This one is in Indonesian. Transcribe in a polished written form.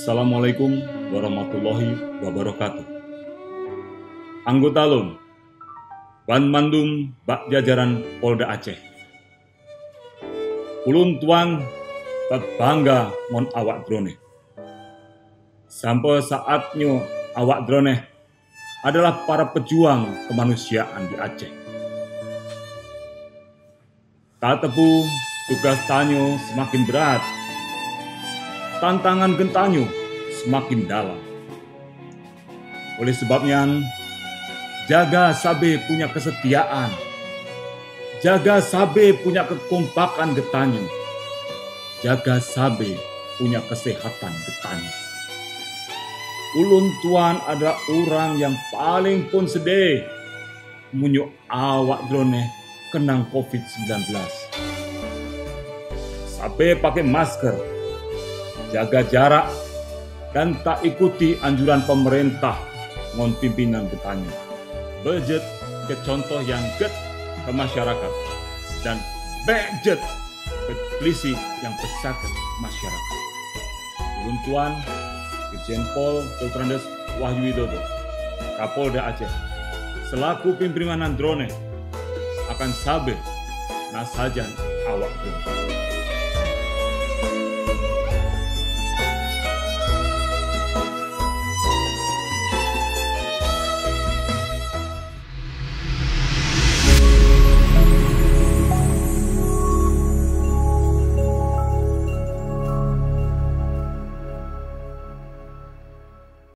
Assalamualaikum warahmatullahi wabarakatuh. Anggota LUM, Ban Mandum Bak Jajaran Polda Aceh. Ulun tuan bangga mon awak drone. Sampai saatnya awak drone adalah para pejuang kemanusiaan di Aceh. Tak tepu tugas tanyo semakin berat. Tantangan gentanyo semakin dalam. Oleh sebabnya, jaga sabe punya kesetiaan. Jaga sabe punya kekompakan getanyo. Jaga sabe punya kesehatan getanyo. Ulun tuan adalah orang yang paling pun sedih munyo awak drone kenang COVID-19. Sabe pakai masker, jaga jarak, dan tak ikuti anjuran pemerintah ngon pimpinan getanyo. Budget ke contoh yang get ke masyarakat dan budget ke polisi yang besar ke masyarakat. Ulun tuan Irjen Pol Dr. Andes Wahyu Widodo, Kapolda Aceh, selaku pimpinan drone akan sabe nasajan awak drone.